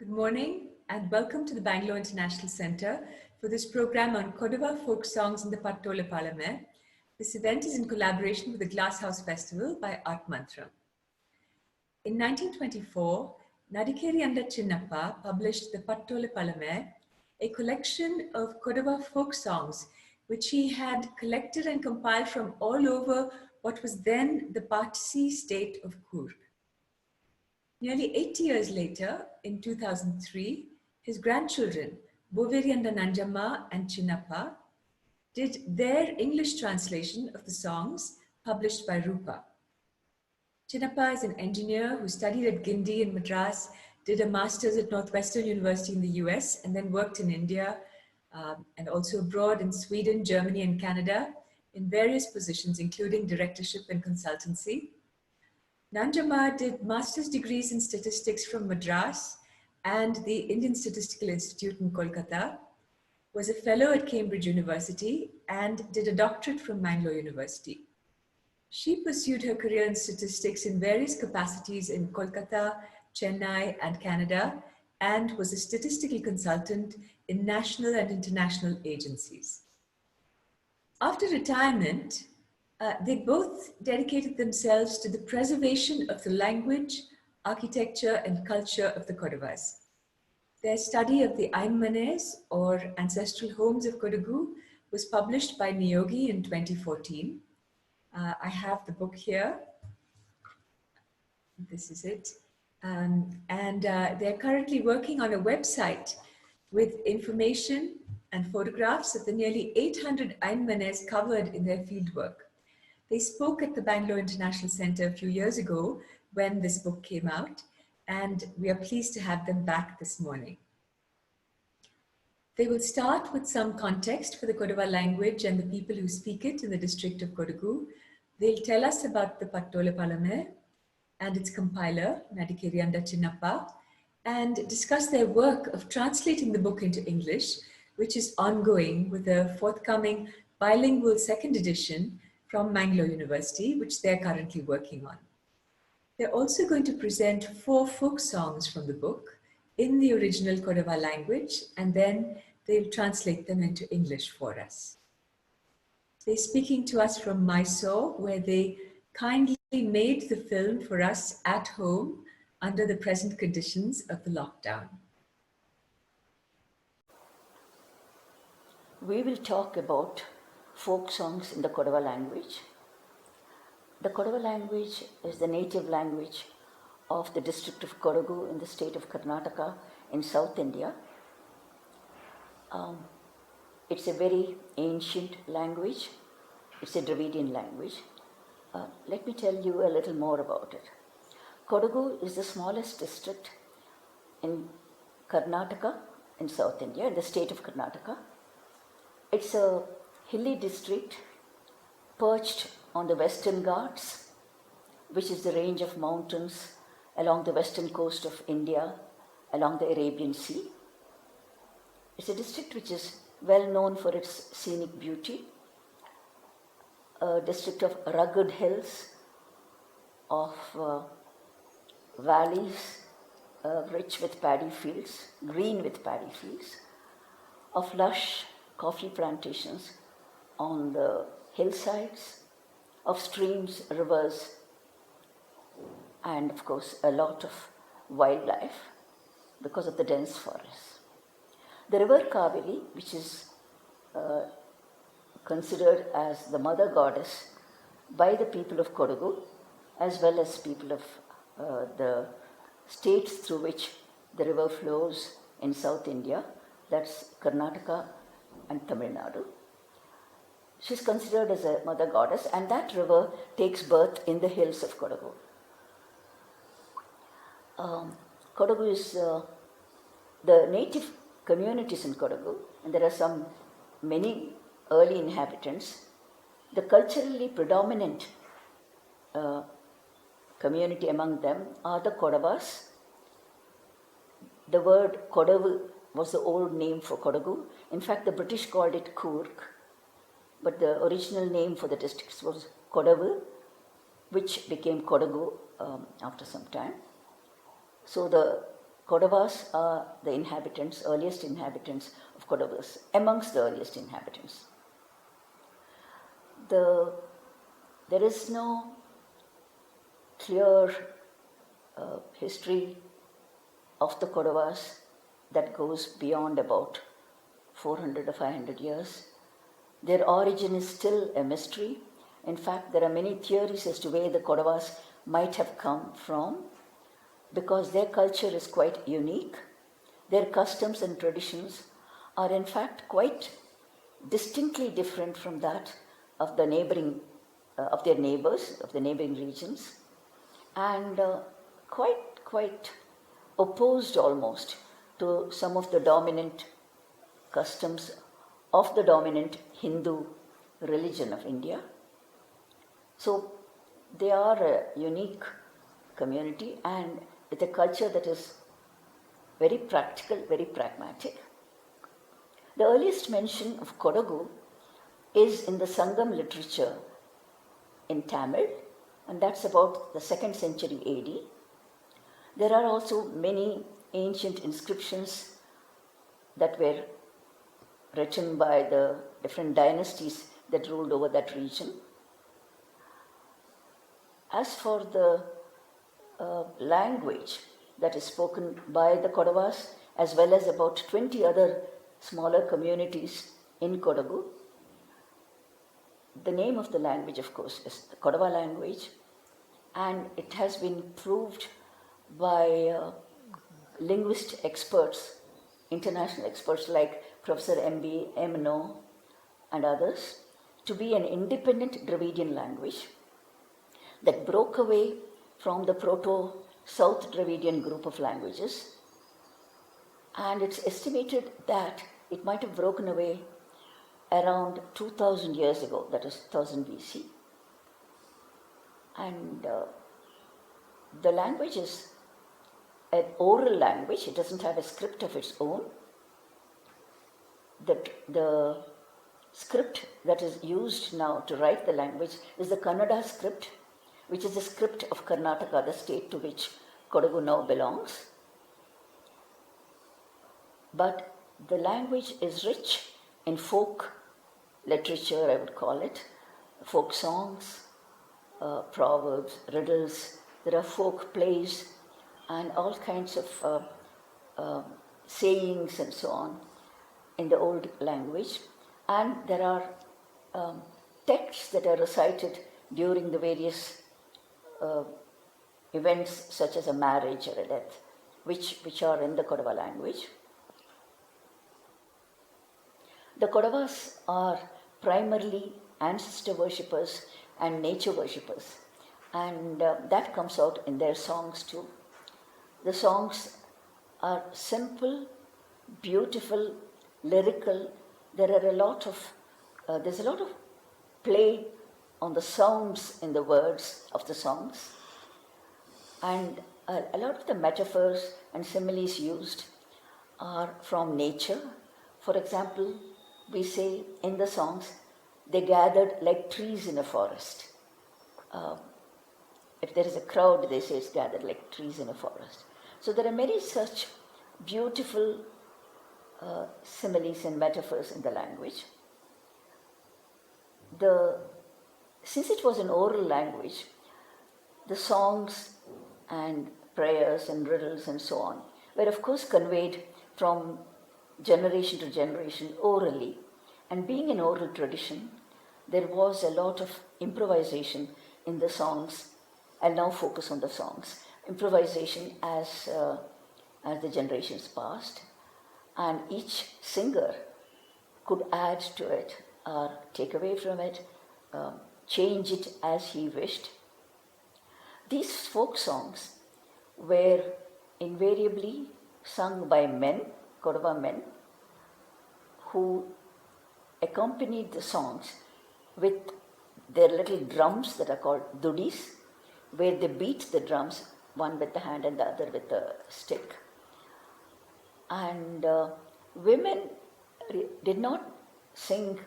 Good morning and welcome to the Bangalore International Centre for this program on Kodava folk songs in the Pattole Palame. This event is in collaboration with the Glasshouse Festival by Art Mantra. In 1924, Nadikerianda Chinnappa published the Pattole Palame, a collection of Kodava folk songs which he had collected and compiled from all over what was then the Patsi state of Coorg. Nearly 80 years later, in 2003, his grandchildren, Boverianda Nanjamma and Chinnappa, did their English translation of the songs published by Rupa. Chinnappa is an engineer who studied at Gindi in Madras, did a master's at Northwestern University in the US, and then worked in India and also abroad in Sweden, Germany, and Canada in various positions, including directorship and consultancy. Nanjamma did master's degrees in statistics from Madras and the Indian Statistical Institute in Kolkata, was a fellow at Cambridge University, and did a doctorate from Bangalore University. She pursued her career in statistics in various capacities in Kolkata, Chennai, and Canada, and was a statistical consultant in national and international agencies. After retirement, they both dedicated themselves to the preservation of the language, architecture, and culture of the Kodavas. Their study of the Ainmanes, or ancestral homes of Kodagu, was published by Niyogi in 2014. I have the book here. This is it. They're currently working on a website with information and photographs of the nearly 800 Ainmanes covered in their fieldwork. They spoke at the Bangalore International Centre a few years ago when this book came out, and we are pleased to have them back this morning. They will start with some context for the Kodava language and the people who speak it in the district of Kodagu. They'll tell us about the Pattole Palame and its compiler, Nadikerianda Chinnappa, and discuss their work of translating the book into English, which is ongoing with a forthcoming bilingual second edition from Bangalore University, which they're currently working on. They're also going to present 4 folk songs from the book in the original Kodava language, and then they'll translate them into English for us. They're speaking to us from Mysore, where they kindly made the film for us at home under the present conditions of the lockdown. We will talk about folk songs in the Kodava language. The Kodava language is the native language of the district of Kodagu in the state of Karnataka in South India. It's a very ancient language. It's a Dravidian language. Let me tell you a little more about it. Kodagu is the smallest district in Karnataka in South India, in the state of Karnataka. It's a hilly district perched on the Western Ghats, which is the range of mountains along the western coast of India, along the Arabian Sea. It's a district which is well known for its scenic beauty, a district of rugged hills, of valleys rich with paddy fields, green with paddy fields, of lush coffee plantations on the hillsides, of streams, rivers, and of course a lot of wildlife because of the dense forests. The river Kaveri, which is considered as the mother goddess by the people of Kodagu, as well as people of the states through which the river flows in South India, that's Karnataka and Tamil Nadu. She's considered as a mother goddess, and that river takes birth in the hills of Kodagu. Kodagu is the native communities in Kodagu, and there are many early inhabitants. The culturally predominant community among them are the Kodavas. The word Kodavu was the old name for Kodagu. In fact, the British called it Coorg, but the original name for the districts was Kodavu, which became Kodagu after some time. So the Kodavas are the inhabitants, earliest inhabitants of Kodavas, amongst the earliest inhabitants. There is no clear history of the Kodavas that goes beyond about 400 or 500 years. Their origin is still a mystery. In fact, there are many theories as to where the Kodavas might have come from, because their culture is quite unique. Their customs and traditions are in fact quite distinctly different from that of the neighboring, of their neighbors, of the neighboring regions, and quite opposed almost to some of the dominant customs of the dominant Hindu religion of India. So they are a unique community and with a culture that is very practical, very pragmatic. The earliest mention of Kodagu is in the Sangam literature in Tamil, and that's about the 2nd century AD. There are also many ancient inscriptions that were written by the different dynasties that ruled over that region. As for the language that is spoken by the Kodavas, as well as about 20 other smaller communities in Kodagu, the name of the language, of course, is the Kodava language, and it has been proved by linguist experts, international experts like Professor M.B. Emno and others, to be an independent Dravidian language that broke away from the Proto-South Dravidian group of languages, and it's estimated that it might have broken away around 2000 years ago, that is 1000 BC. And the language is an oral language, it doesn't have a script of its own. The script that is used now to write the language is the Kannada script, which is the script of Karnataka, the state to which Kodagu now belongs. But the language is rich in folk literature, I would call it, folk songs, proverbs, riddles. There are folk plays and all kinds of sayings and so on in the old language. And there are texts that are recited during the various events such as a marriage or a death, which are in the Kodava language. The Kodavas are primarily ancestor worshippers and nature worshippers, and that comes out in their songs too. The songs are simple, beautiful, lyrical. There's a lot of play on the sounds in the words of the songs, and a lot of the metaphors and similes used are from nature. For example, we say in the songs, they gathered like trees in a forest. If there is a crowd, they say it's gathered like trees in a forest. So there are many such beautiful similes and metaphors in the language. Since it was an oral language, the songs and prayers and riddles and so on were of course conveyed from generation to generation orally. And being an oral tradition, there was a lot of improvisation in the songs. I'll now focus on the songs. Improvisation as the generations passed, and each singer could add to it or take away from it, change it as he wished. These folk songs were invariably sung by men, Kodava men, who accompanied the songs with their little drums that are called dudis, where they beat the drums, one with the hand and the other with the stick. And women did not sing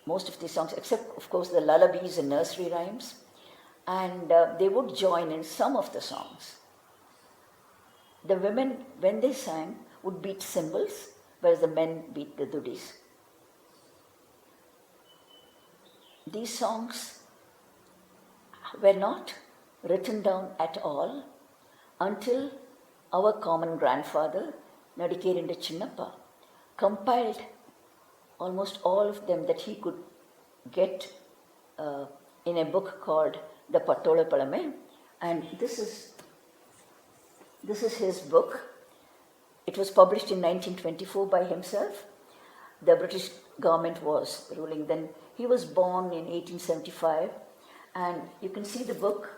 most of these songs, except of course the lullabies and nursery rhymes, and they would join in some of the songs. the women, when they sang, would beat cymbals, whereas the men beat the dudis. These songs were not written down at all until our common grandfather, Nadikerianda Chinnappa, compiled almost all of them that he could get in a book called the Pattole Palame, and this is his book. It was published in 1924 by himself. The British government was ruling then. He was born in 1875, and you can see the book.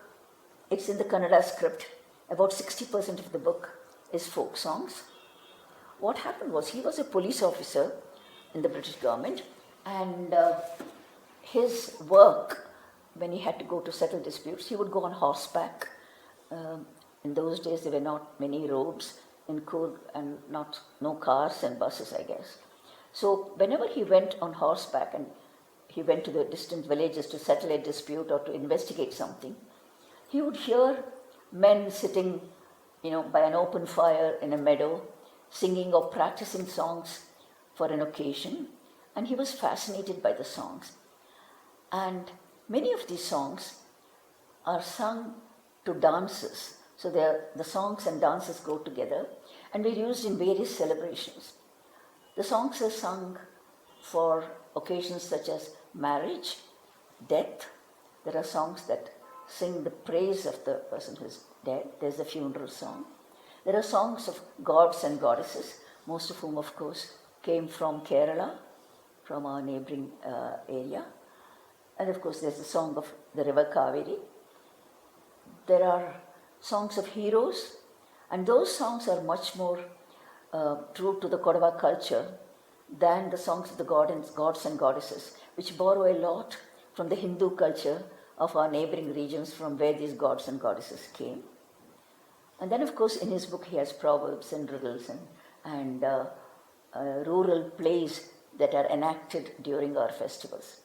It's in the Kannada script. About 60% of the book is folk songs. What happened was he was a police officer in the British government, and his work, when he had to go to settle disputes, he would go on horseback. In those days, there were not many roads in Coorg and no cars and buses, I guess. So whenever he went on horseback and he went to the distant villages to settle a dispute or to investigate something, he would hear men sitting, by an open fire in a meadow, singing or practicing songs for an occasion, and he was fascinated by the songs. And many of these songs are sung to dances. So the songs and dances go together, and were used in various celebrations. The songs are sung for occasions such as marriage, death. There are songs that sing the praise of the person who is dead. There's a funeral song. There are songs of gods and goddesses, most of whom, of course, came from Kerala, from our neighboring area. And of course, there's the song of the river Kaveri. There are songs of heroes, and those songs are much more true to the Kodava culture than the songs of the gods and goddesses, which borrow a lot from the Hindu culture of our neighboring regions from where these gods and goddesses came. And then, of course, in his book, he has proverbs and riddles and rural plays that are enacted during our festivals.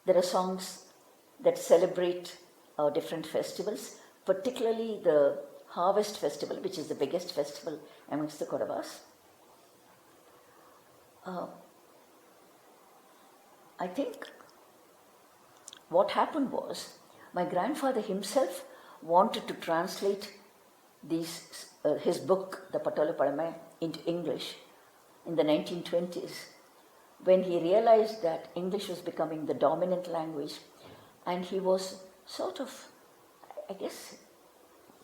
There are songs that celebrate our different festivals, particularly the Harvest Festival, which is the biggest festival amongst the Kodavas. I think what happened was my grandfather himself wanted to translate his book, the Pattole Palame, into English in the 1920s, when he realized that English was becoming the dominant language, and he was sort of, I guess,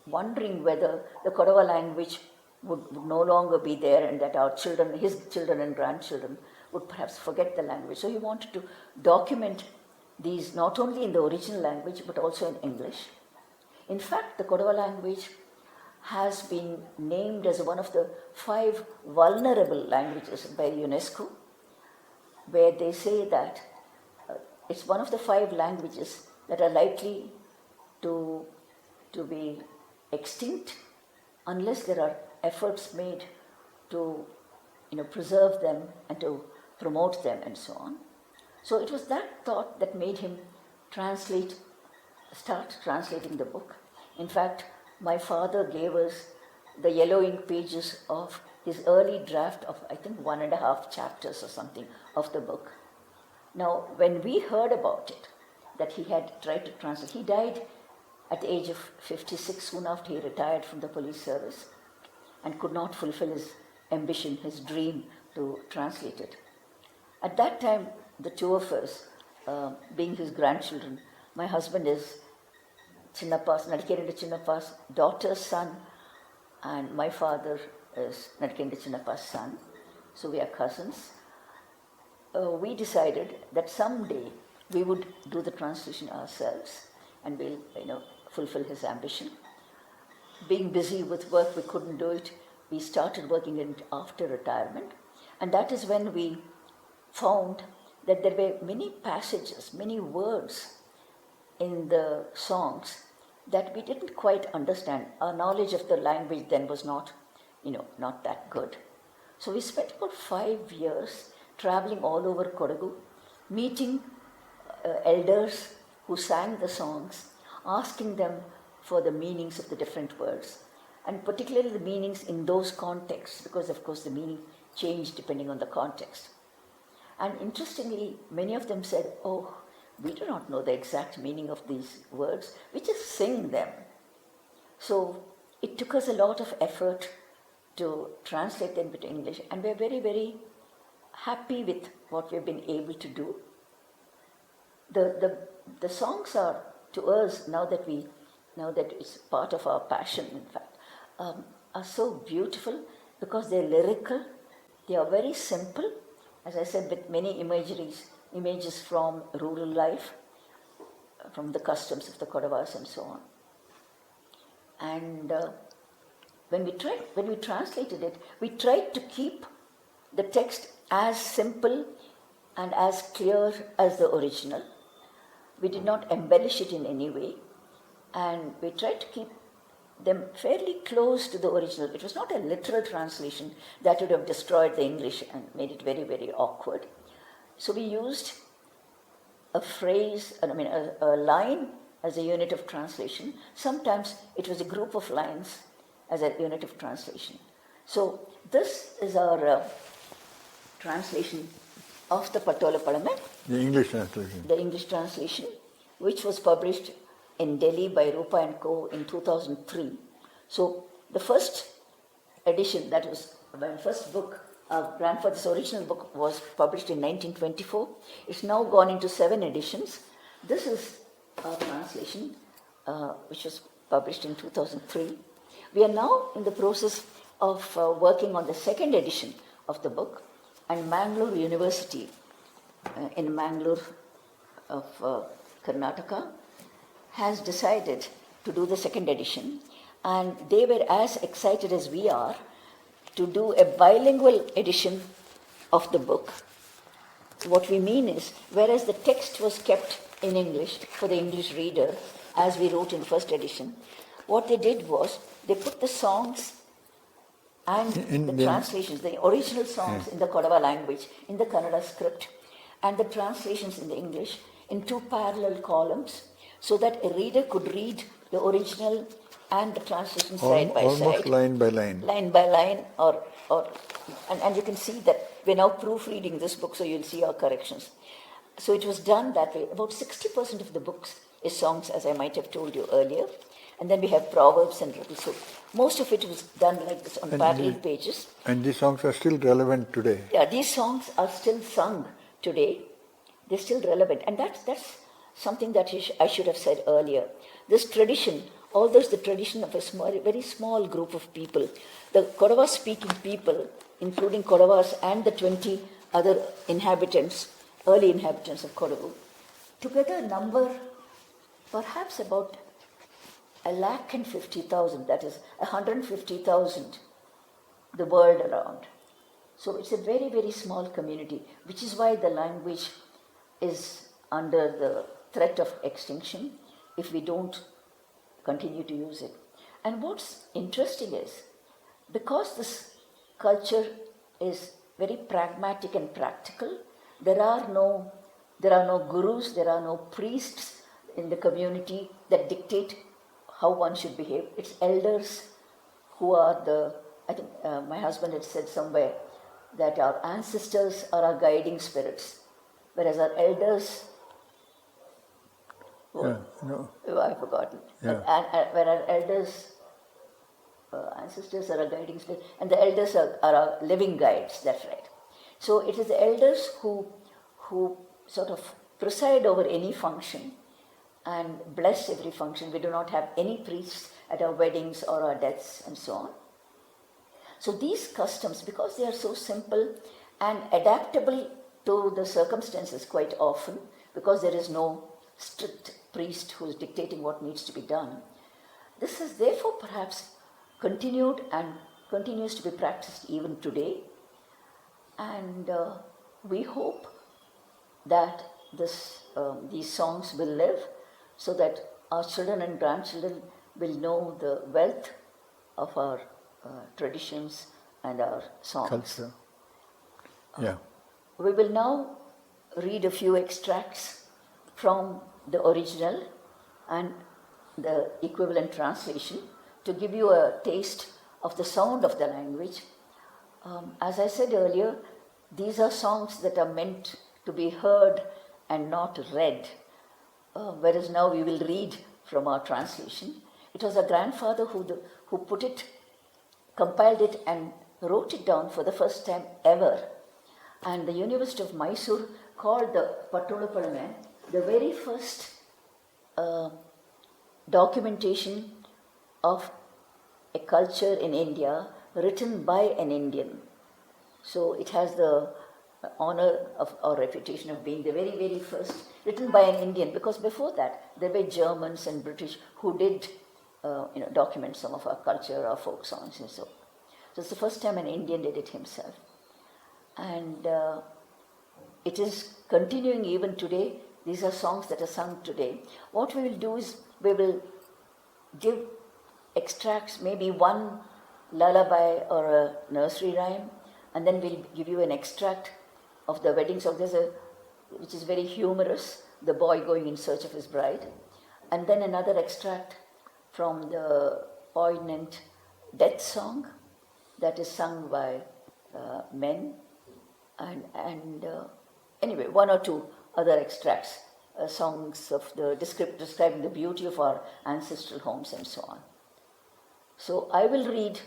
wondering whether the Kodava language would no longer be there and that our children, his children and grandchildren, would perhaps forget the language. So he wanted to document these not only in the original language but also in English. In fact, the Kodava language has been named as one of the 5 vulnerable languages by UNESCO, where they say that it's one of the 5 languages that are likely to be extinct unless there are efforts made to preserve them and to promote them and so on. So it was that thought that made him start translating the book. In fact, my father gave us the yellow ink pages of his early draft of, I think, 1.5 chapters or something of the book. Now, when we heard about it, that he had tried to translate, he died at the age of 56, soon after he retired from the police service, and could not fulfill his ambition, his dream to translate it. At that time, the two of us, being his grandchildren, my husband is Nadikerianda Chinnappa's daughter's son, and my father is Nadikerianda Chinnappa's son, so we are cousins. We decided that someday we would do the translation ourselves, and we'll, fulfill his ambition. Being busy with work, we couldn't do it. We started working in it after retirement, and that is when we found that there were many passages, many words in the songs that we didn't quite understand. Our knowledge of the language then was not that good. So we spent about 5 years traveling all over Kodagu, meeting elders who sang the songs, asking them for the meanings of the different words. and particularly the meanings in those contexts, because of course the meaning changed depending on the context. And interestingly, many of them said, oh, we do not know the exact meaning of these words, we just sing them. So it took us a lot of effort to translate them into English, and we're very, very happy with what we've been able to do. The songs are, to us, now that it's part of our passion, in fact, are so beautiful because they're lyrical, they are very simple, as I said, with many images from rural life, from the customs of the Kodavas and so on. And when we translated it, we tried to keep the text as simple and as clear as the original. We did not embellish it in any way, and we tried to keep them fairly close to the original. It was not a literal translation that would have destroyed the English and made it very, very awkward. So we used a phrase, a line as a unit of translation. Sometimes it was a group of lines as a unit of translation. So this is our translation of the Pattole Palame. The English translation. The English translation, which was published in Delhi by Rupa and Co. in 2003. So the first edition, that was my first book, grandfather's original book, was published in 1924. It's now gone into 7 editions. This is our translation, which was published in 2003. We are now in the process of working on the 2nd edition of the book, and Bangalore University in Bangalore of Karnataka has decided to do the 2nd edition, and they were as excited as we are to do a bilingual edition of the book. What we mean is, whereas the text was kept in English for the English reader, as we wrote in the first edition, what they did was they put the songs and the translations, the original songs in the Kodava language, in the Kannada script, and the translations in the English in 2 parallel columns, so that a reader could read the original and the translation side by side. Almost line by line. Line by line, and you can see that we're now proofreading this book, so you'll see our corrections. So it was done that way. About 60% of the books is songs, as I might have told you earlier, and then we have proverbs and riddles. So most of it was done like this on parallel pages. And these songs are still relevant today. Yeah, these songs are still sung today. They're still relevant, and that's something that I should have said earlier. This tradition, although it's the tradition of a very small group of people, the Kodava-speaking people, including Kodavas and the 20 other inhabitants, early inhabitants of Kodagu, together number perhaps about 150,000, that is 150,000 the world around. So it's a very, very small community, which is why the language is under the threat of extinction if we don't continue to use it. And what's interesting is, because this culture is very pragmatic and practical, there are no gurus, there are no priests in the community that dictate how one should behave. It's elders who are I think my husband had said somewhere that our ancestors are our guiding spirits, whereas our elders, I've forgotten. Yeah. Where our elders, ancestors are our guiding spirits, and the elders are our living guides, that's right. So it is the elders who sort of preside over any function and bless every function. We do not have any priests at our weddings or our deaths and so on. So these customs, because they are so simple and adaptable to the circumstances quite often, because there is no strict priest who is dictating what needs to be done, this has therefore perhaps continued and continues to be practiced even today. And we hope that these songs will live, so that our children and grandchildren will know the wealth of our traditions and our songs. Culture. Yeah. We will now read a few extracts from the original and the equivalent translation to give you a taste of the sound of the language. As I said earlier, these are songs that are meant to be heard and not read, whereas now we will read from our translation. It was our grandfather who put it, compiled it and wrote it down for the first time ever. And the University of Mysore called the Pattole Palame the very first documentation of a culture in India written by an Indian. So it has the honor of or reputation of being the very, very first written by an Indian, because before that there were Germans and British who did document some of our culture, our folk songs and so. So it's the first time an Indian did it himself. And it is continuing even today. These are songs that are sung today. What we will do is we will give extracts, maybe one lullaby or a nursery rhyme, and then we'll give you an extract of the wedding song. There's which is very humorous, the boy going in search of his bride, and then another extract from the poignant death song that is sung by men, and anyway, one or two other extracts, songs of the describing the beauty of our ancestral homes and so on. So I will read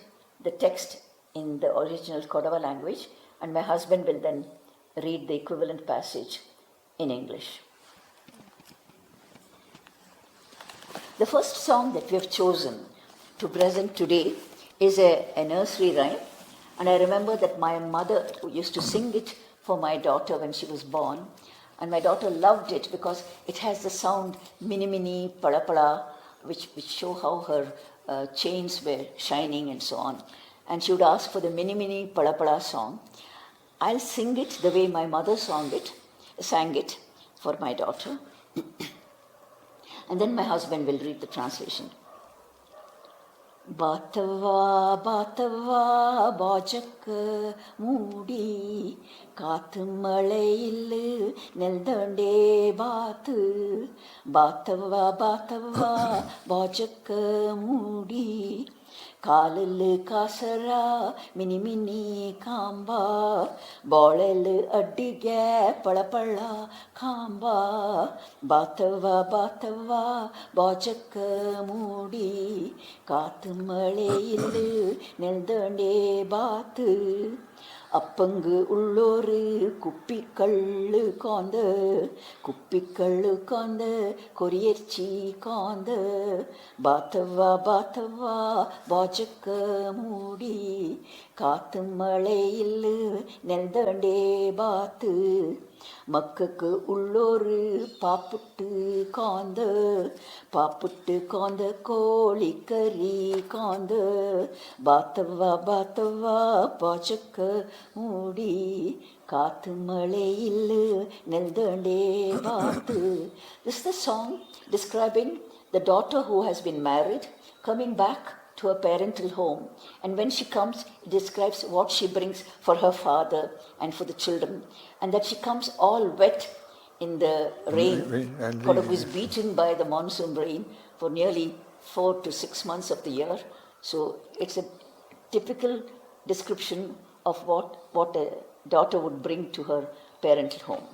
the text in the original Kodava language, and my husband will then read the equivalent passage in English. The first song that we have chosen to present today is a nursery rhyme, and I remember that my mother used to sing it for my daughter when she was born, and my daughter loved it because it has the sound mini mini pada pada, which show how her chains were shining and so on. And she would ask for the mini mini pada pada song. I'll sing it the way my mother sang it for my daughter, and then my husband will read the translation. Batava batava bojak moodi kaathu malaiyil neldande baathu batava batava bojak moodi Kalil kasara mini mini kamba bolel addige palapala kamba batava batava bojak moodi kaathu malayil neldande baathu அப்பங்கு உள்ளோரு குப்பிக்கள்ளு காந்த கொரியர்ச்சி காந்த பாத்தவா பாஜக்க மூடி காத்து மழையில் நெல்தண்டே பாத்து மக்கக்கு உள்ளோரு பாப்புட்டு காந்த கோழிக்கறி காந்த பாத்தவா பாஜக்க மூடி காத்து மழையில் நெல்தண்டே பாத்து. This is the song describing the daughter who has been married coming back to her parental home, and when she comes, it describes what she brings for her father and for the children, and that she comes all wet in the rain. Kodagu is beaten by the monsoon rain for nearly 4 to 6 months of the year. So it's a typical description of what a daughter would bring to her parental home.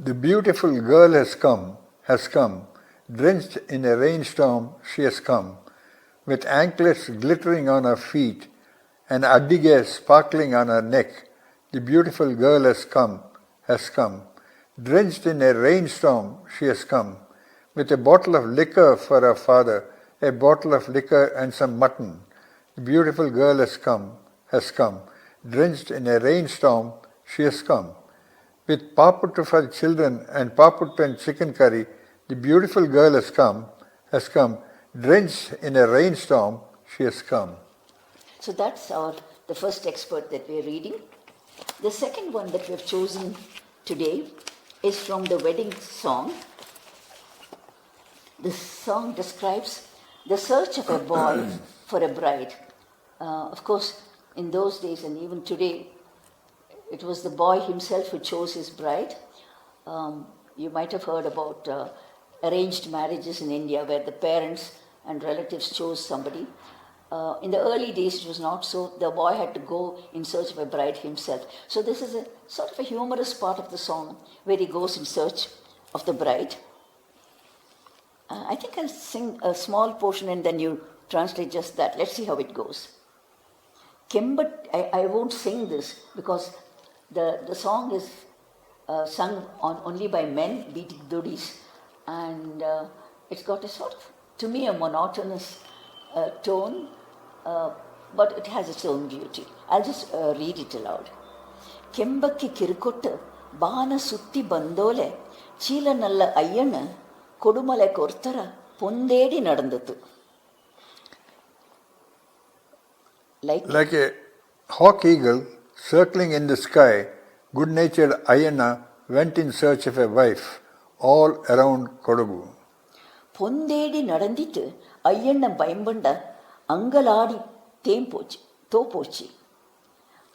The beautiful girl has come, drenched in a rainstorm she has come, with anklets glittering on her feet and addige sparkling on her neck. The beautiful girl has come, drenched in a rainstorm she has come, with a bottle of liquor for her father, a bottle of liquor and some mutton. The beautiful girl has come, drenched in a rainstorm she has come, with paputtu for children and paputtu and chicken curry. The beautiful girl has come, drenched in a rainstorm she has come. So that's the first expert that we're reading. The second one that we've chosen today is from the wedding song. The song describes the search of a boy for a bride. Of course, in those days and even today, it was the boy himself who chose his bride. You might have heard about arranged marriages in India, where the parents and relatives chose somebody. In the early days, it was not so. The boy had to go in search of a bride himself. So this is a sort of a humorous part of the song where he goes in search of the bride. I think I'll sing a small portion and then you translate just that. Let's see how it goes. I won't sing this because the song is sung only by men beating dudis, and it's got a sort of, to me, a monotonous tone, but it has its own beauty. I'll just read it aloud. Kembakki kirikottu baana sutti bandole chila nalla ayyana kodumale kortara pondedi nadandatu. Like a hawk eagle circling in the sky, good-natured Ayyana went in search of a wife all around Kodagu. பொந்தேடி நடந்திட்டு ஐயண்ண பயம்பண்ட அங்கலாடி தோப்போச்சு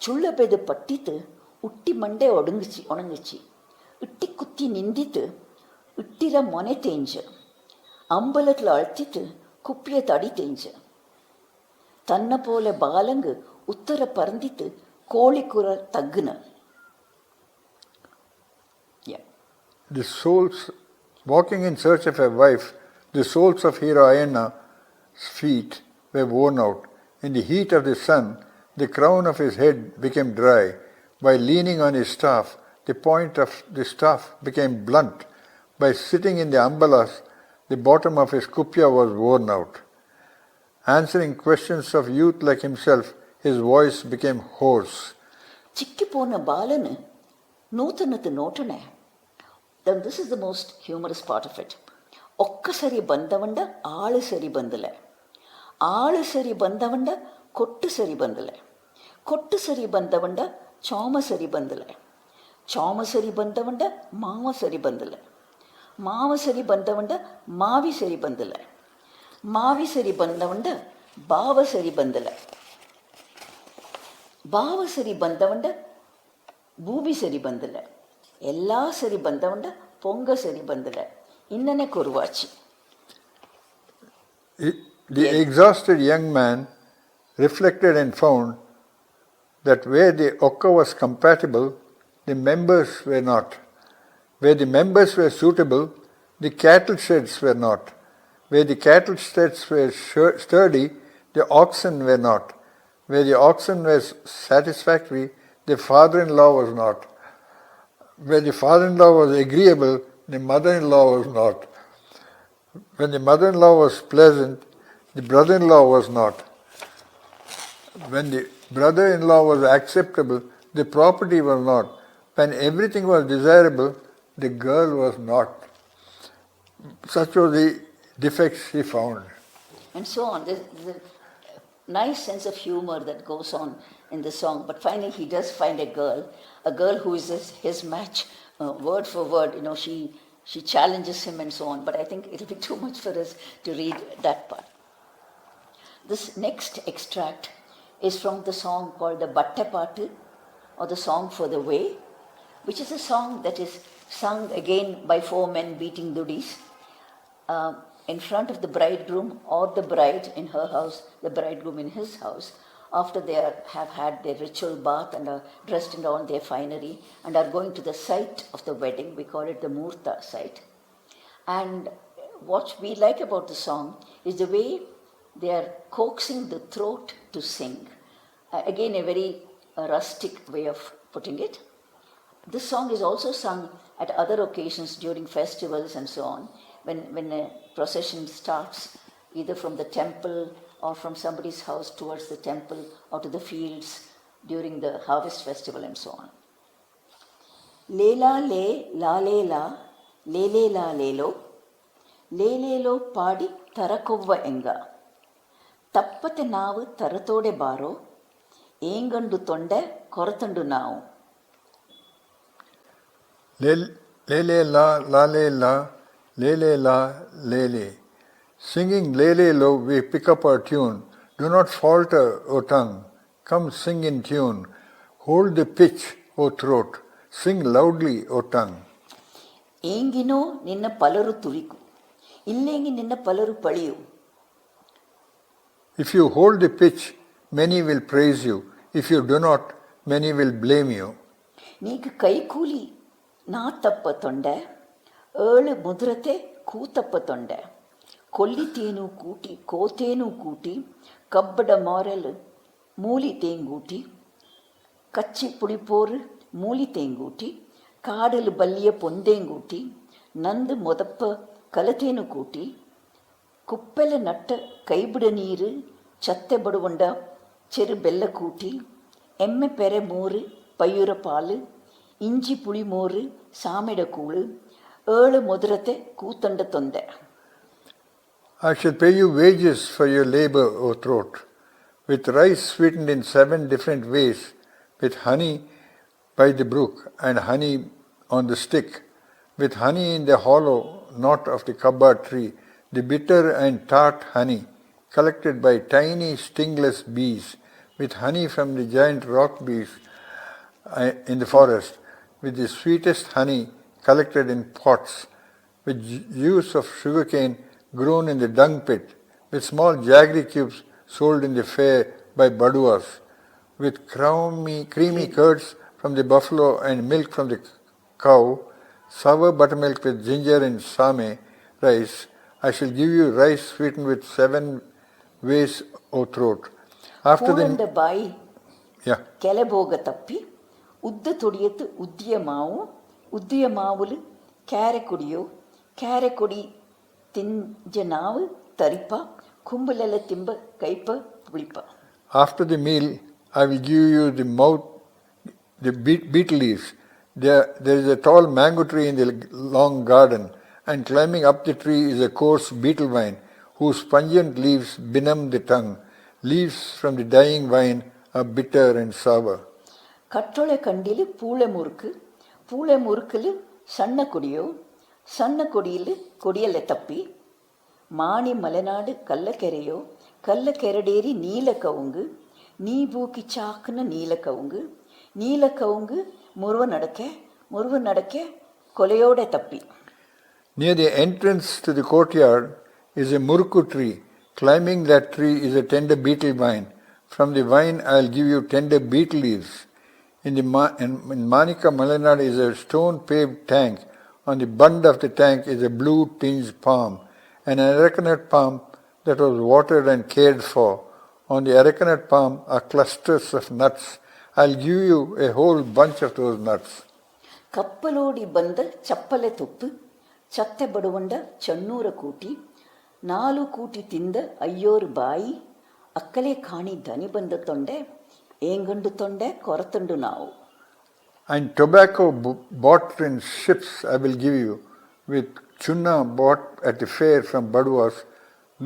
சுள்ள பெது பட்டித்து உட்டி மண்டே உணங்குச்சு இட்டி குத்தி நிந்தித்து இட்டிர மொனை தேஞ்ச அம்பலத்தில் அழுத்திட்டு குப்பிய தடி தேஞ்ச தன்னை போல பாலங்கு உத்தர பறந்தித்து கோழிக்குரல் தக்குன. The souls, walking in search of a wife, the soles of Hero Ayyana's feet were worn out. In the heat of the sun, the crown of his head became dry. By leaning on his staff, the point of the staff became blunt. By sitting in the ambalas, the bottom of his kupya was worn out. Answering questions of youth like himself, his voice became hoarse. Chikkipona balanu nootanatu notane. Then this is the most humorous part of it. Okkasari bandavanda aalu sari bandale. Aalu sari bandavanda kottu sari bandale. Kottu sari bandavanda choma sari bandale. Choma sari bandavanda mama sari bandale. Mama sari bandavanda mavi sari bandale. Mavi sari bandavanda bava sari bandale. Bava sari bandavanda boobi sari bandale. எல்லா சரி பந்தவண்ட பொங்க சரி பந்தல இன்னனே குருவாச்சி. The exhausted young man reflected and found that where the okka was compatible, the members were not. Where the members were suitable, the cattle sheds were not. Where the cattle sheds were sturdy, the oxen were not. Where the oxen were satisfactory, the father-in-law was not. Where the father-in-law was agreeable, the mother-in-law was not. When the mother-in-law was pleasant, the brother-in-law was not. When the brother-in-law was acceptable, the property was not. When everything was desirable, the girl was not. Such were the defects he found. And so on. There's a nice sense of humor that goes on in the song. But finally he does find a girl who is his match, word for word. You know, she challenges him and so on. But I think it'll be too much for us to read that part. This next extract is from the song called the Batte Paatu, or the Song for the Way, which is a song that is sung again by 4 men beating dudis in front of the bridegroom or the bride in her house, the bridegroom in his house, after they have had their ritual bath and are dressed in all their finery and are going to the site of the wedding. We call it the Murta site. And what we like about the song is the way they are coaxing the throat to sing. Again, a very rustic way of putting it. This song is also sung at other occasions during festivals and so on, when a procession starts, either from the temple or from somebody's house towards the temple or to the fields during the harvest festival and so on. Lela le la le la, lele la lelo, lelelo padi tarakovva enga. Tappate naavu taratode baro, engandu tonde koratandu naavu. Lele la, la le la, lele la, lele. Singing lele lo, we pick up our tune. Do not falter, O tongue. Come sing in tune. Hold the pitch, O throat. Sing loudly, O tongue. Engino ninna palaru turiku. Illengi ninna palaru paliyu. If you hold the pitch, many will praise you. If you do not, many will blame you. ನೀಗ ಕೈಕೂಲಿ ನಾ ತಪ್ಪ ತೊಂಡೆ ಏಳು ಮುದ್ರತೆ ಕೂತಪ್ಪ ತೊಂಡೆ ಕೊಲ್ಲಿತೇನು ಕೂಟಿ ಕೋತೇನು ಕೂಟಿ ಕಬ್ಬಡ ಮಾರಲು ಮೂಲಿ ತೇಂಗೂಟಿ கச்சி புளிப்போறு மூலி தேங்கூட்டி caudal பல்லிய பொந்தேங்கூட்டி Nandu மொதப்ப கலத்தேனு கூட்டி குப்பெல நட்ட கைಬಿಡ ನೀರು ಚತ್ತೆ ಬಡುವಂಡ ಚೆರು ಬೆಲ್ಲ ಕೂಟಿ ಎಮ್ಮೆ ಪೆರೆ ಮೋರು ಪಯ್ಯುರ ಪಾಲು ಇಂಜಿ ಪುಳಿ ಮೋರು ಸಾಮೆಡ ಕೂಳು ಏಳು ಮೊದರತೆ Koothanda ತೊಂದೆ. I shall pay you wages for your labor, O throat, with rice sweetened in 7 different ways, with honey by the brook and honey on the stick, with honey in the hollow knot of the kabba tree, the bitter and tart honey collected by tiny stingless bees, with honey from the giant rock bees in the forest, with the sweetest honey collected in pots, with juice of sugarcane grown in the dung pit, with small jaggery cubes sold in the fair by Baduvas, with creamy curds from the buffalo and milk from the cow, sour buttermilk with ginger and same rice. I shall give you rice sweetened with 7 ways, O throat. After the ಬಾಯಿ yeah. ಕೆಲೆಬೋಗ ತಪ್ಪಿ ಉದ್ದ ತೊಡಿಯತ್ತು ಉದ್ದಿಯ ಮಾವುಲು ಕ್ಯಾರೆ ಕೊಡಿ ತಿಂಜ ನಾವು ತರಿಪ ಕುಂಬಲೆಲ್ಲ ತಿಂಬ ಕೈಪ ಪುಳಿಪ. After the meal, I will give you the beetle leaves. There is a tall mango tree in the long garden, and climbing up the tree is a coarse beetle vine, whose pungent leaves benumb the tongue. Leaves from the dying vine are bitter and sour. ಕಟ್ಟೊಳೆ ಕಂಡಿಲು ಪೂಳೆ ಮುರುಕಲು ಸಣ್ಣ ಕೊಡಿಯಲ್ಲಿ ಕೊಡಿಯಲ್ಲೇ ತಪ್ಪಿ ಮಾಣಿ ಮಲೆನಾಡು ಕಲ್ಲಕೆರಡೇರಿ ನೀಲ ಕವುಂಗು ನೀ ಬೂಕಿ ಚಾಕ್ನ ನೀಲ ಕವುಂಗು ಮುರುವ ನಡಕೆ ಕೊಲೆಯೋಡೆ ತಪ್ಪಿ. Near the entrance to the courtyard is a murku tree. Climbing that tree is a tender beetle vine. From the vine I will give you tender beetle leaves. In Manika Malenad is a stone-paved tank. On the bund of the tank is a blue-tinged palm, an arecanut palm that was watered and cared for. On the arecanut palm are clusters of nuts. I'll give you a whole bunch of those nuts. ಕಪ್ಪಲೋಡಿ ಬಂದ ಚಪ್ಪಲೆ ತುಪ್ಪು ಚತ್ತೆ ಬಡುವಂಡ ಚನ್ನೂರ ಕೂಟಿ ನಾಲು ಕೂಟಿ ತಿಂದ ಅಯ್ಯೋರು ಬಾಯಿ ಅಕ್ಕಲೆ ಕಾಣಿ ದನಿ ಬಂದ ತೊಂಡೆ ಏಂಗಂಡು ತೊಂಡೆ ಕೊರತಂಡು ನಾವು. And tobacco bought in ships I will give you, with chunna bought at the fair from Baduvas.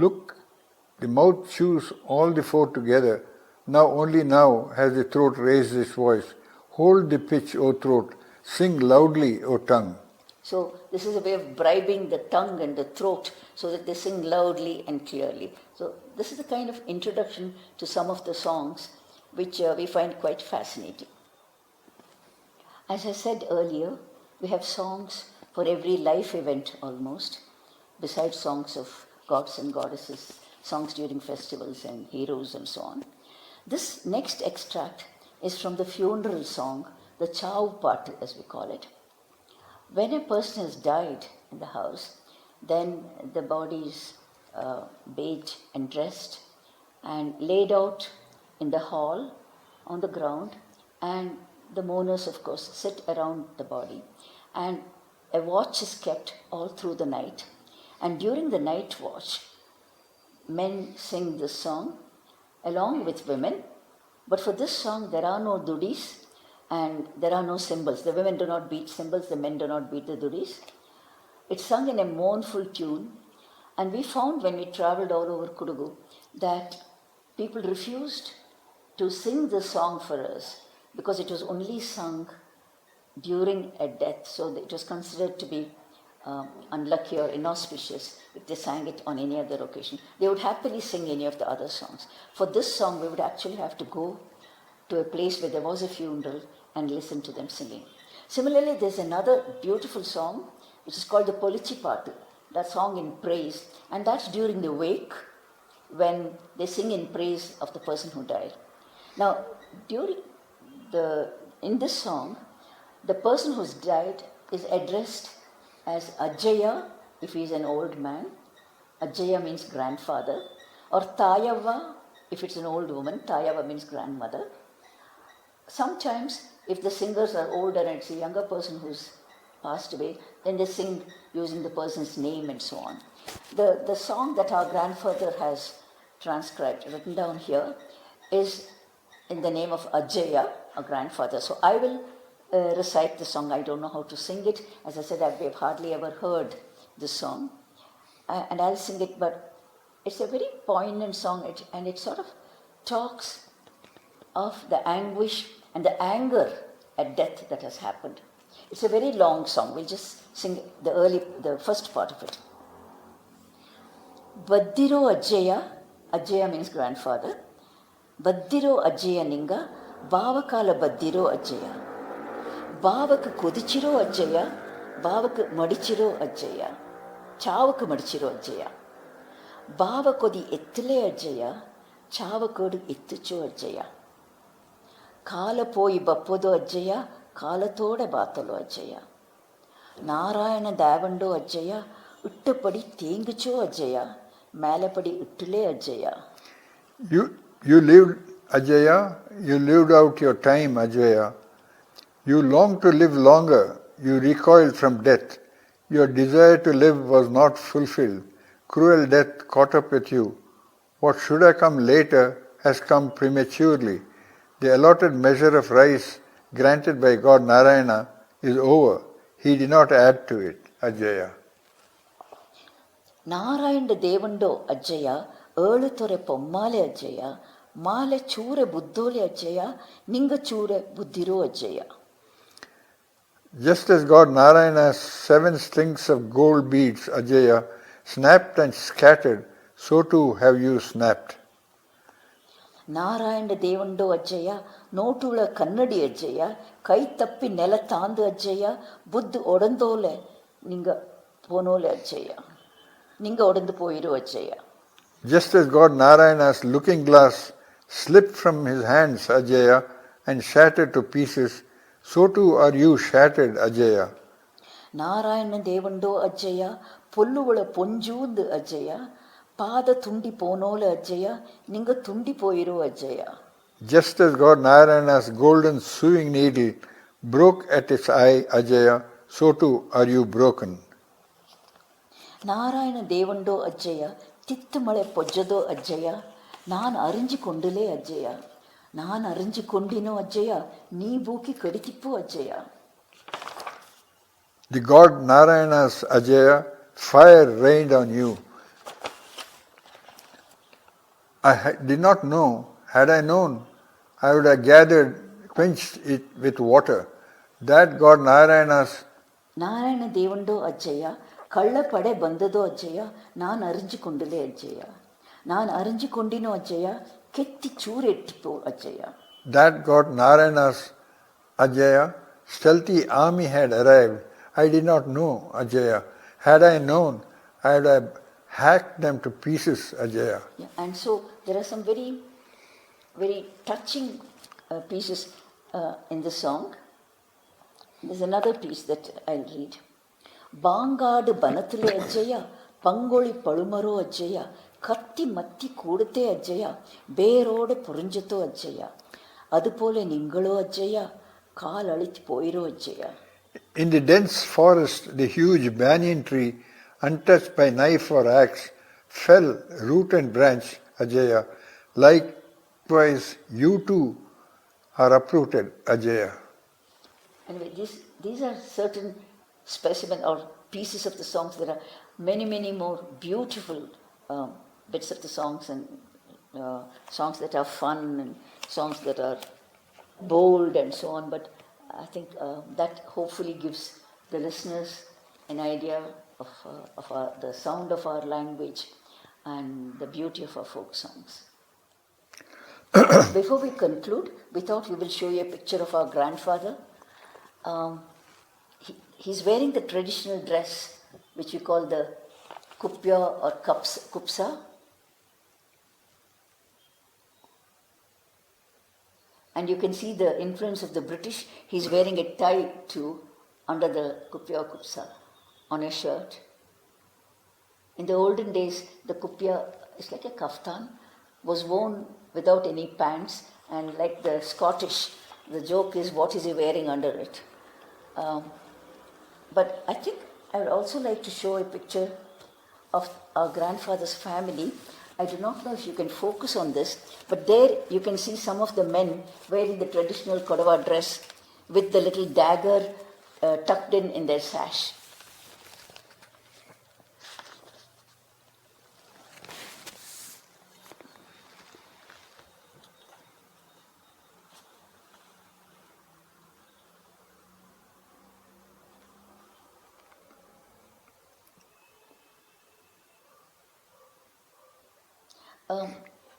Look, the mouth chews all the 4 together. Only now has the throat raised its voice. Hold the pitch, O throat. Sing loudly, O tongue. So this is a way of bribing the tongue and the throat so that they sing loudly and clearly. So this is a kind of introduction to some of the songs which we find quite fascinating. As I said earlier, we have songs for every life event almost, besides songs of gods and goddesses, songs during festivals and heroes and so on. This next extract is from the funeral song, the Chav Paatu as we call it. When a person has died in the house, then the body is bathed and dressed and laid out in the hall on the ground, and the mourners of course sit around the body, and a watch is kept all through the night. And during the night watch, men sing this song along with women, but for this song there are no dudis and there are no cymbals. The women do not beat cymbals, the men do not beat the dudis. It's sung in a mournful tune, and we found when we travelled all over Kodagu that people refused to sing this song for us because it was only sung during a death, so it was considered to be unlucky or inauspicious if they sang it on any other occasion. They would happily sing any of the other songs. For this song, we would actually have to go to a place where there was a funeral and listen to them singing. Similarly, there's another beautiful song which is called the Polichi Paatu, that song in praise, and that's during the wake, when they sing in praise of the person who died. Now, in this song, the person who's died is addressed as Ajaya if he is an old man. Ajaya means grandfather. Or Tayava if it's an old woman. Tayava means grandmother. Sometimes if the singers are older and it's a younger person who's passed away, then they sing using the person's name and so on. The song that our grandfather has transcribed, written down here, is in the name of Ajaya, a grandfather. So I will recite the song. I don't know how to sing it. As I said, we've hardly ever heard this song. And I'll sing it, but it's a very poignant song, and it sort of talks of the anguish and the anger at death that has happened. It's a very long song. We'll just sing the first part of it. Baddiro Ajaya, Ajaya means grandfather. Baddiro Ajaya Ninga, Bavakala Baddiro Ajaya. Bavaka Kudichiro Ajaya, Bavaka Madichiro Ajaya. Chavaka Madichiro Ajaya. Bavakodi Ettile Ajaya, Chavakodi Ittucho Ajaya. Kala poi bappodo Ajaya, Kalatoda Batalo Ajaya. Narayana Davando Ajaya, Uttapadi Tengucho Ajaya, Malapadi Uttule Ajaya. You lived, Ajaya, you lived out your time, Ajaya. You longed to live longer, you recoiled from death. Your desire to live was not fulfilled. Cruel death caught up with you. What should have come later has come prematurely. The allotted measure of rice granted by God Narayana is over. He did not add to it, Ajaya. Narayana Devando Ajaya, Erlutore Pommale Ajaya, Male Chure Buddhole Ajaya, Ninga Chure Buddhiro Ajaya. Just as God Narayana's 7 strings of gold beads, Ajaya, snapped and scattered, so too have you snapped. Narayana Devando Ajaya, Notula Kannadi Ajaya, Kaitappi Nela Tandu Ajaya, Buddha Odandole, Ninga Ponole Ajaya. Ninga Odandu Poiru Ajaya. Just as God Narayana's looking glass slipped from his hands, Ajaya, and shattered to pieces, so too are you shattered, Ajaya. Narayana Devando Ajaya, Pulluvula Punjundu Ajaya, Pada Tundi Ponole Ajaya, Ninga Tundi Poiru Ajaya. Just as God Narayana's golden sewing needle broke at its eye, Ajaya, so too are you broken. Narayana Devando Ajaya, Tittumale Pojjado Ajaya, Nan Arinji Kondule Ajaya, Nan Arinji Kondino Ajaya, Nee Buki Kaditippu Ajaya. The God Narayana's Ajaya, fire rained on you. I did not know. Had I known, I would have quenched it with water. That God Narayana's Narayana Devando Ajaya, Kalla Pade Bandado Ajaya, Nan Arinji Kondule Ajaya. Nan Arinji Kondino Ajaya, Ketti Churettipu Ajaya. That God Narayana's Ajaya, stealthy army had arrived. I did not know, Ajaya. Had I known, I would have hacked them to pieces, Ajaya. Yeah, and so there are some very, very touching pieces in the song. There's another piece that I'll read. Bangadu Banatule Ajaya, Pangoli Palumaro Ajaya, Katti Matti Kudate Ajaya, Berode Purinjato Ajaya, Adupole Ningalo Ajaya, Kal Alit Poiro Ajaya. In the dense forest, the huge banyan tree, untouched by knife or axe, fell root and branch, Ajaya. Likewise, you too are uprooted, Ajaya. Anyway, these are certain specimens or pieces of the songs. There are many, many more beautiful bits of the songs, and songs that are fun and songs that are bold and so on. But I think that hopefully gives the listeners an idea of the sound of our language and the beauty of our folk songs. Before we conclude, we thought we will show you a picture of our grandfather. He's wearing the traditional dress, which we call the kupya or kupsa. And you can see the influence of the British. He's wearing a tie too under the kupya or kupsa on his shirt. In the olden days, the kupya is like a kaftan, was worn without any pants, and like the Scottish, the joke is what is he wearing under it. But I think I would also like to show a picture of our grandfather's family. I do not know if you can focus on this, but there you can see some of the men wearing the traditional Kodava dress with the little dagger tucked in their sash.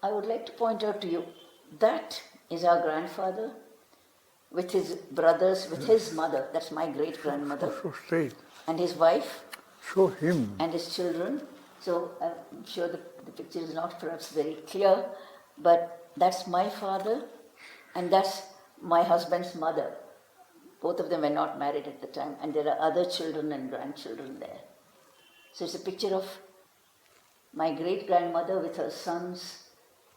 I would like to point out to you, that is our grandfather with his brothers, with his mother, that's my great-grandmother, So straight. and his wife, Show him. and his children. So I'm sure the picture is not perhaps very clear, but that's my father, and that's my husband's mother. Both of them were not married at the time, and there are other children and grandchildren there. So it's a picture of my great-grandmother with her sons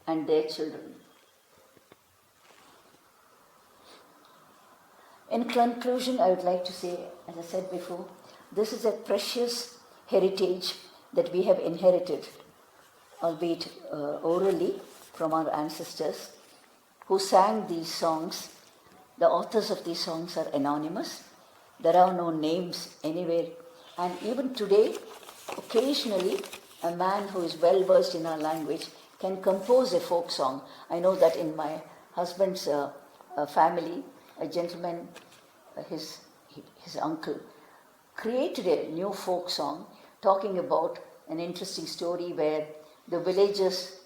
and their children. In conclusion, I would like to say, as I said before, this is a precious heritage that we have inherited, albeit orally, from our ancestors who sang these songs. The authors of these songs are anonymous. There are no names anywhere. And even today, occasionally, a man who is well versed in our language can compose a folk song. I know that in my husband's family, a gentleman, his uncle, created a new folk song talking about an interesting story where the villagers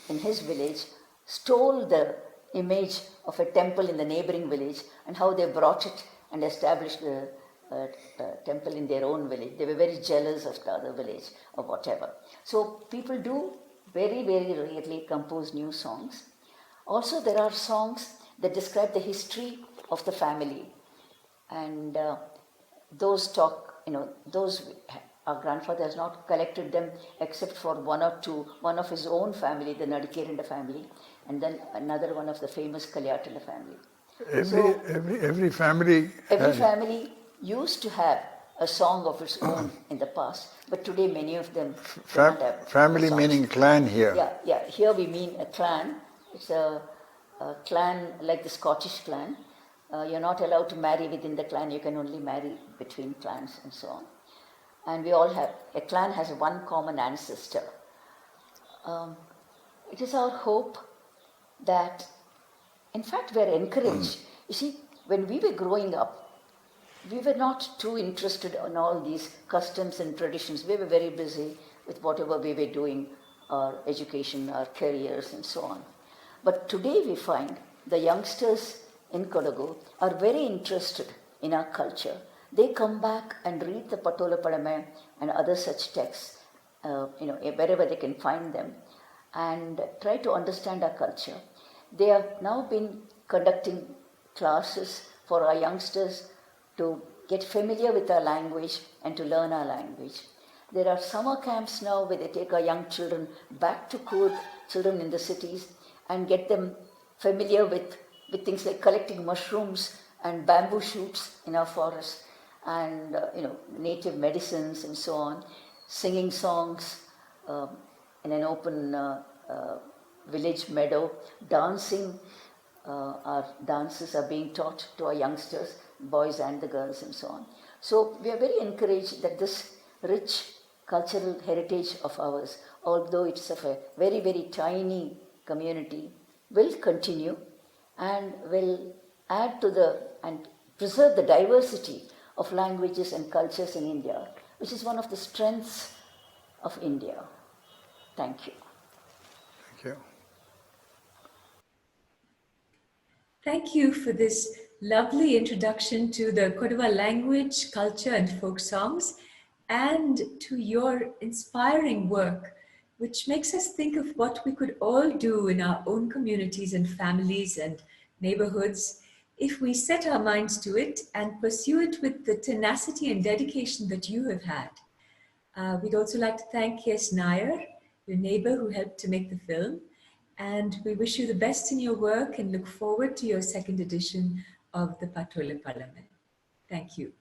in his village stole the image of a temple in the neighboring village and how they brought it and established the temple in their own village. They were very jealous of the other village or whatever. So people do very, very rarely compose new songs. Also, there are songs that describe the history of the family, and those talk, our grandfather has not collected them except for one or two, one of his own family, the Nadikerianda family, and then another one of the famous Kalyatala family. Every family. Every family used to have a song of its own in the past, but today many of them do not have Family songs. meaning clan here. Yeah. Here we mean a clan. It's a clan like the Scottish clan. You're not allowed to marry within the clan. You can only marry between clans and so on. And we all have, a clan has one common ancestor. It is our hope that, in fact, we are encouraged. You see, when we were growing up, we were not too interested in all these customs and traditions. We were very busy with whatever we were doing, our education, our careers, and so on. But today we find the youngsters in Kodagu are very interested in our culture. They come back and read the Pattole Palame and other such texts, wherever they can find them, and try to understand our culture. They have now been conducting classes for our youngsters to get familiar with our language and to learn our language. There are summer camps now where they take our young children back to Coorg, children in the cities, and get them familiar with things like collecting mushrooms and bamboo shoots in our forests, and native medicines and so on, singing songs in an open village meadow, dancing. Our dances are being taught to our youngsters, boys and the girls and so on. So we are very encouraged that this rich cultural heritage of ours, although it's of a very, very tiny community, will continue and will add to and preserve the diversity of languages and cultures in India, which is one of the strengths of India. Thank you. Thank you. Thank you for this lovely introduction to the Kodava language, culture, and folk songs, and to your inspiring work, which makes us think of what we could all do in our own communities and families and neighborhoods, if we set our minds to it and pursue it with the tenacity and dedication that you have had. We'd also like to thank Yes Nair, your neighbor who helped to make the film. And we wish you the best in your work and look forward to your second edition of the Pattole Palame. Thank you.